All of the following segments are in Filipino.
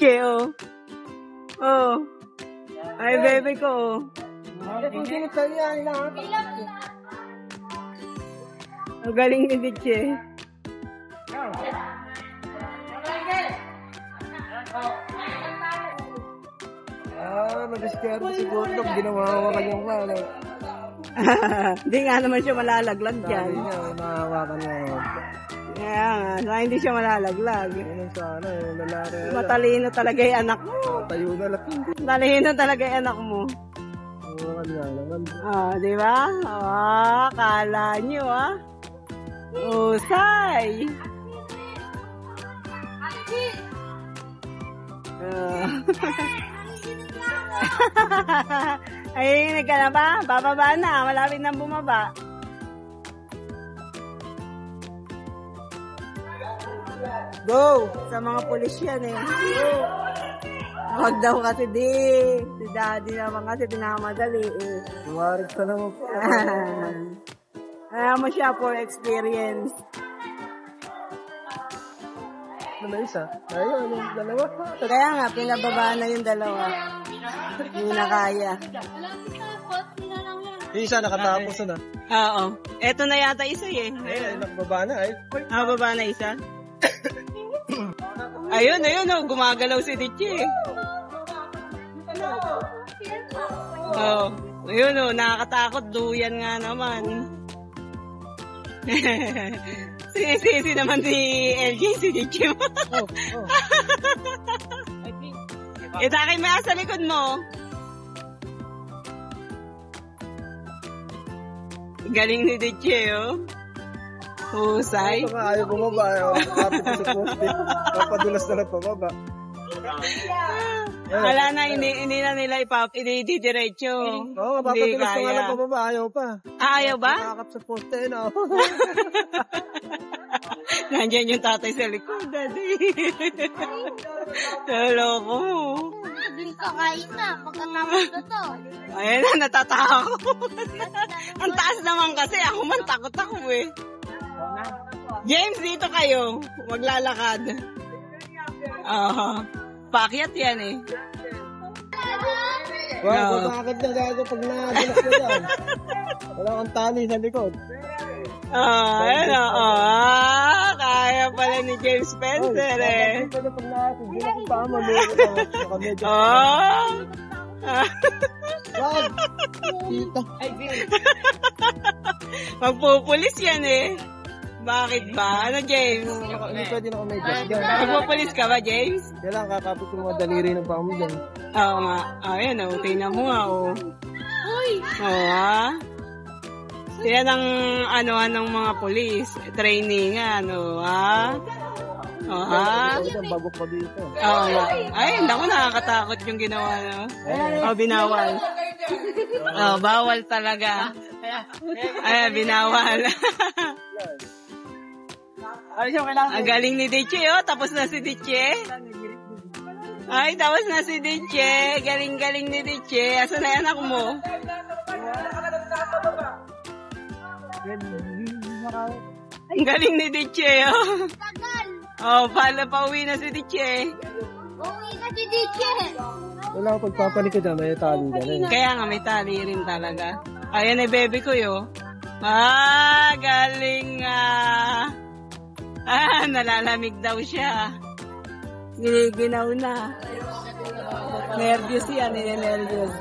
Diche, oh. Oh. Ay, bebe ko, oh. Ang galing ni Diche. Nag-discard si Gordon, ginawa kanyang kala. Hindi nga naman siya malalaglag dyan. Sabi niya, nahawakan niya. Kaya nga, hindi siya malalaglag. Ano sana, yung lalaki. Matalino talaga yung anak mo. Tayo na lang. Matalino talaga yung anak mo. Hawakan nga naman. Di ba? Kala nyo, Usay. Ay, nagka na ba? Bababa na. Malapit nang bumaba. Go! Sa mga pulis yan eh. Huwag daw kasi si daddy naman kasi dinamadali eh. Tumarig ka naman po. Kaya mo siya for experience. Ano isa? Ayun, yung dalawa. Kaya nga, pinababa na yung dalawa. Hindi na kaya. Yung isa nakatapos na. Oo. Eto na yata isa eh. Ayun, nakababa na. Ay. Nakababa na isa. Ayun, oh, gumagalaw si Diche. Oh, ayun, oh, nakakatakot. Duyan nga naman. Sisi naman ni LJ, si Diche mo. Itakay mo sa likod mo. Galing ni Diche, oh. Husay. Ito nga, ayaw bumaba. Kapit ko sa poste. Papadulas na lang pababa. Wala na, hindi na nila didiretso. Oo, papadulas ko nga lang pababa. Ayaw pa. Ayaw ba? Nakakap sa poste, no? Nandiyan yung tatay sa likod, daddy. Loko mo. Hindi ka kain na. Pagkatapos na to. Ayan na, natatakot. Ang taas naman kasi. Ako man, takot ako eh. James, dito kayo. Maglalakad. Paakyat yan eh. Wow, bakit na gago pag nadulas ko dyan? Wala kang tali sa likod. Ayan o. Kaya pala ni James Spencer eh. Bakit na pag natin? Hindi na kung paano lulo. Wag! Tita. Magpupulis yan eh. Bakit ba? Ano, James? Hindi pwede na kumedya. Magpupulis ka ba, James? Kailangan kakapit ko mga daliri ng paa mo dyan. Oo nga. Ayan o. Tingnan mo nga o. Oo yan ang ano-anong mga pulis. Training nga, ano Bagok pa dito. Oo nga. Ay, naku, nakakatakot yung ginawa, no? Binawal. Bawal talaga. Ay, binawal. Ang galing ni Diche, oh. Tapos na si Diche. Ay, tapos na si Diche. Galing-galing ni Diche. Asan na anak mo? Ang galing ni Diche, oh. Pauwi na si Diche. Uwi na si Diche. Wala akong pagpapanik ko dyan. May tali dyan. Kaya nga, may tali rin talaga. Ayan ay baby ko, yo. Galing nga. Nalalamig daw siya. Giniginaw na. Nervyos yan, nervyos.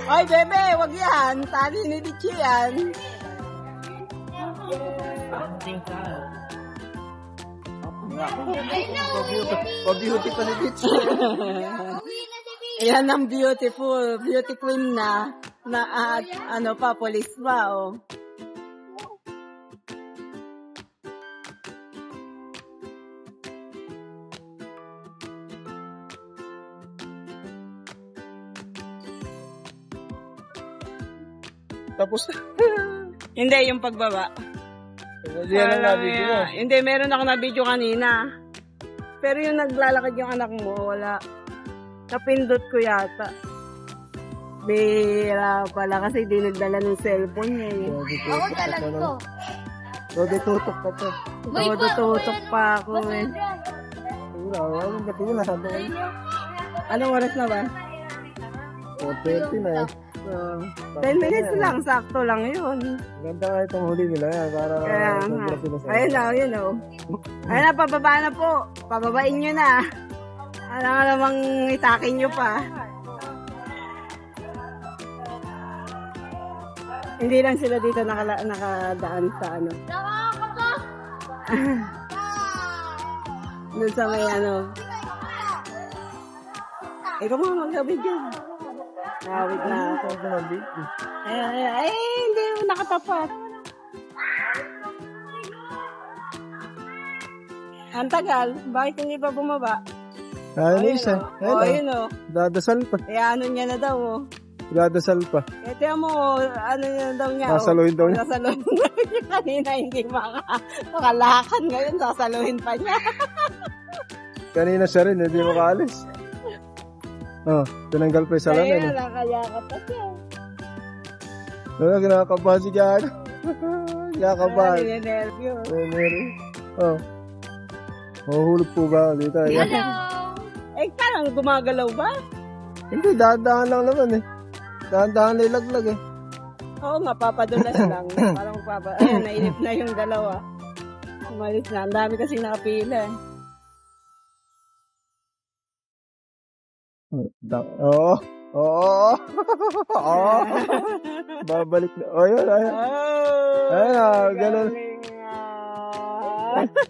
Ay, bebe, wag yan. Tali ni Diche yan. Pag-beauty pa ni Bitch. Yan ang beautiful. Beauty queen na police pa, oh. Tapos Hindi, yung pagbaba. Hindi, meron ako na video kanina. Pero yung naglalakad yung anak mo, wala. Napindot ko yata. Bira pala kasi di nagdala ng cellphone niya. Ako talaga to. Todo tutok pa to. Todo tutok pa ako eh. Wala. Anong oras na ba? 4:30 na eh. So, 10 minutes lang, sakto lang yun. Ganda nga itong huli nila yan. Para Kaya nga. sobra sila sa... Ayun na, ayun o. Ayun na, pababa na po. Pababain nyo na. Alam nga namang itakin nyo pa. Hindi lang sila dito nakadaan sa ano. Doon sa may ano. Ikaw mga magkabid dyan. Nakawid na ako. Ay, hindi nakatapat. Ang tagal. Bakit hindi pa bumaba? Ayun isa. Ayun o. Dadasal pa. Kaya ano niya na daw o. Dadasal pa. Ito mo, ano niya daw niya. Sasaluhin daw niya. Sasaluhin daw niya. Kanina hindi makalakad. Ngayon sasaluhin pa niya. Kanina siya rin, hindi makaalis. Oh, tinanggal pa yung salamin. Kaya nakayakap pa siya. Kinakabahan si Gano. Kinakabahan. Ninenervyo. Oh. Mahuhulog po ba dito? Hello! Parang gumagalaw ba? Hindi, dahan-dahan lang naman eh. Dahan-dahan nilaglag eh. Oo nga, papadulas lang. Parang ayun, nainip na yung dalawa. Umalis na. Ang dami kasi nakapila. Oo. Oo. Babalik na. Oh, yun. Ayun. Ayun, ganun.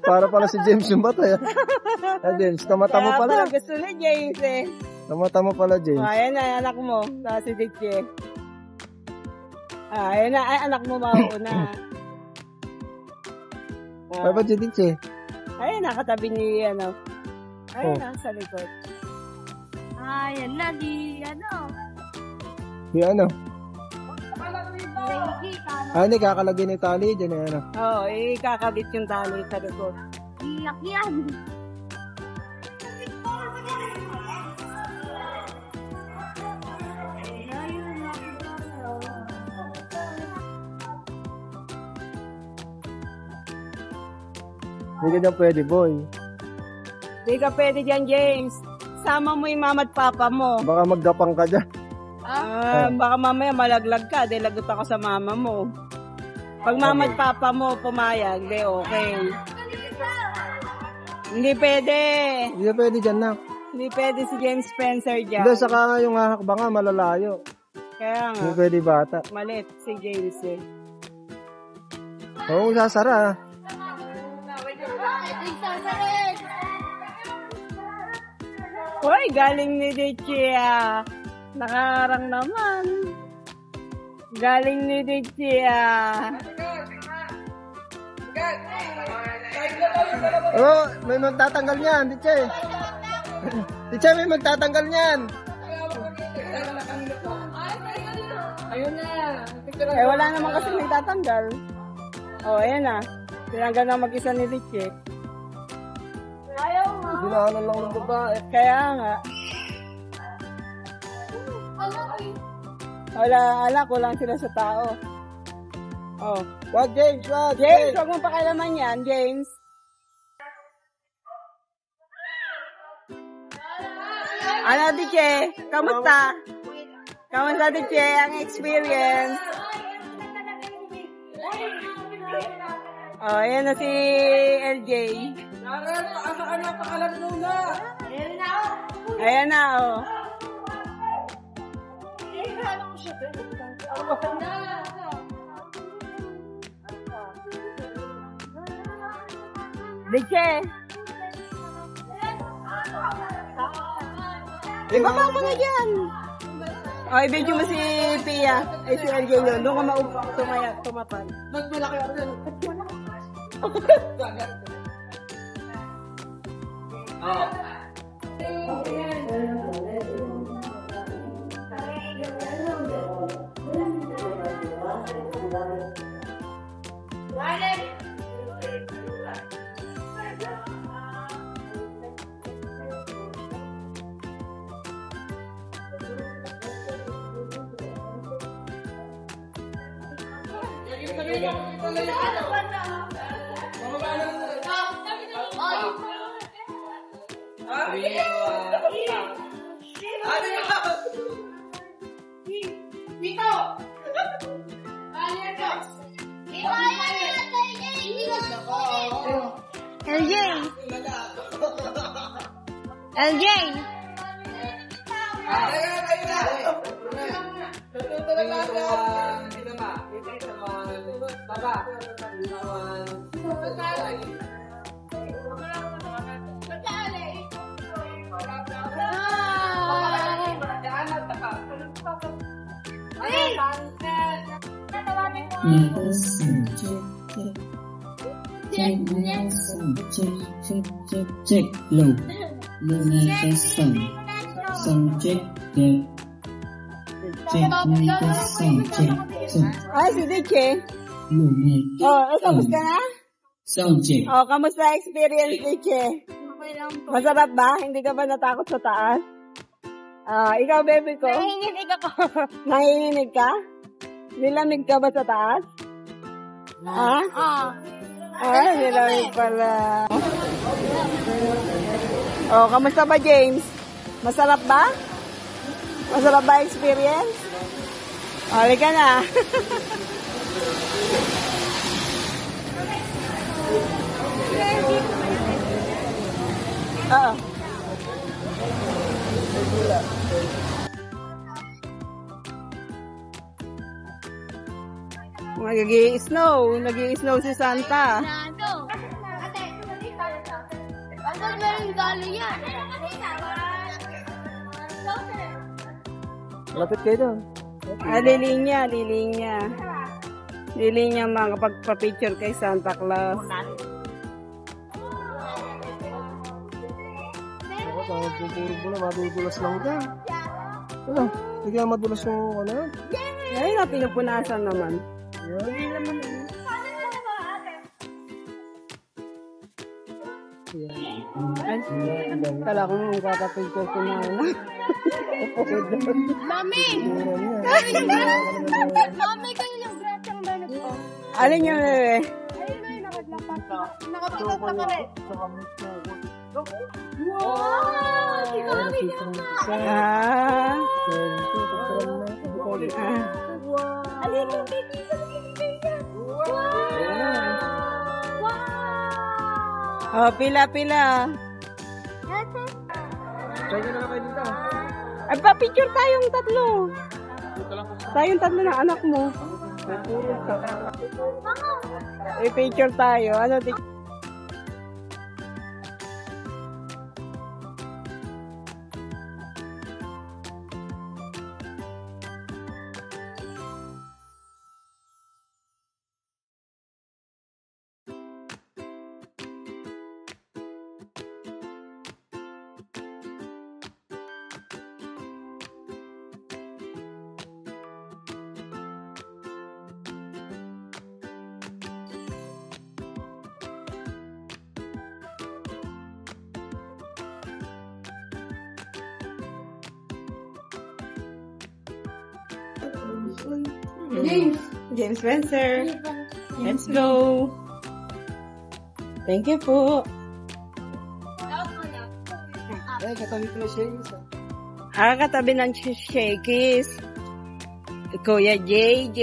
Para pala si James yung bata yan. James, tamata mo pala. Kaya gusto ni James eh. Tamata mo pala, James. Ayan na, anak mo. Sa si Dickie. Ayan na, ay anak mo mauna. Ay, ba't si Dickie? Ayan, nakatabi ni ano. Ayan na, sa likod. Ayan na, di ano. Di ano? Rengi, Hindi, kakalagay ni tali dyan eh. Ano? Oo, ikakabit yung tali sa likod. iyak yan. Hindi ka dyan pwede, boy. Hindi ka pwede dyan, James. Sama mo yung mama at papa mo. Baka maggapang ka dyan. Baka mamaya malaglag ka, dahil lagot ako sa mama mo. Pag mama at papa mo pumayag, di okay. Hindi pwede. Hindi ka pwede dyan na. Hindi pwede si James Spencer dyan. Hindi, saka nga yung hakbanga malalayo. Kaya nga, Hindi pwede bata. malit si James eh. Oo, sasara. Uy, galing ni Dichi ah. Nakarang naman. Galing ni Dichi ah. Oo, may magtatanggal niyan, Diche. Diche, may magtatanggal niyan. Ayun na. Eh, wala naman kasi nagtatanggal. Oh, ayan na. Tinanggal na mag-isa ni Dichi. Ginaanan lang ng babae. Kaya nga. Wala, alak, lang sila sa tao. Oh. Wag, James, wag. James, huwag mong pakialaman yan, James. Ano, Diche? Kamusta? Kamusta, Diche? Ang experience? Oh, ayan na si LJ. Ayan na, oh. Diche. Ibaba mo na dyan. Oh, i-video mo si Pia. Ay, si LJ yun. Doon ka maupo. Tumapan. Nagmalaki ako dyan. LJ! LJ! Check low. Check Ay, si Diche. Oh, kamusta na? Sound check. Oh, kamusta experience, Diche? Okay lang po. Masarap ba? Hindi ka ba natakot sa taas? Ikaw, baby ko? Nanginginig ako. Nanginginig ka? Nilamig ka ba sa taas? Ha? Ay, nilamig pala. Oh, kamusta ba, James? Masarap ba? Masarap ba experience? Oh, halika na. Oo. Nag-i-snow si Santa. Nado. Ano meron galo yan? Lapit kayo doon. Lilinya. Lilinya makapagpa-picture kay Santa Claus. Ako, tawag yung puro bula, madudulas lang dyan. Ano? Hindi kaya madulas yung ano? Ay, na pinupunasan naman. Kala ko nung kakapicture ko na ano. Mami! Mami, kayo yung bratang banat ko. Alin yung bebe? Ayun na yung nakadlapat. Nakapigat na kami. Wow! Ginamit niya Ah. Alin yung baby ko? Wow! Oh, pila. Try ka na lang kayo dito. Ay, pa-picture tayong tatlo. Tayong tatlo ng anak mo. I-picture tayo. Ano, James Spencer. Let's go. Thank you po. Ay, katabi ko na siya. Katabi ng shakies. Kuya JJ.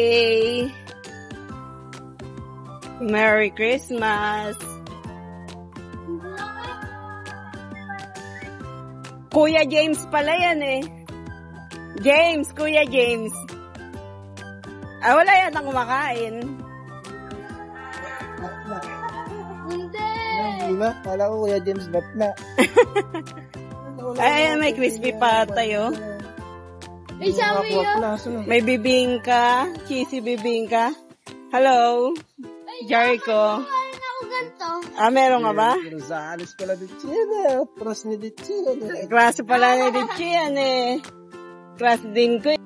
Merry Christmas. Kuya James pala yan eh. Kuya James. Wala yata kumakain. Hindi! Hindi ba? Kala ko Kuya James Batla. Ay, may crispy pa tayo. Ay, sabi yun. May bibingka. Cheesy bibingka. Hello. Jericho. Ayun ako ganito. Meron nga ba? Rosales pala di Chile. Pros ni di Chile. Klase pala ni Richie yan eh. Klase din ko.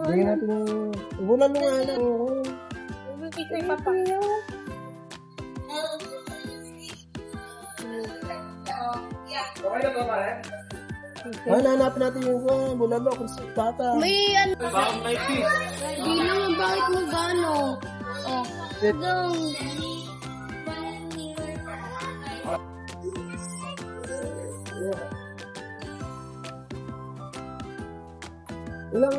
Bigyan natin yung... Ubunan mo nga lang. Ito yung papa. Hanapin natin yung bulalo kung sa tata. May ano. Di lang, bakit mo gano? Oh. Dong. Ilang,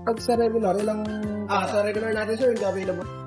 pag sa regular, ilang... Sa regular natin, sir, hindi available.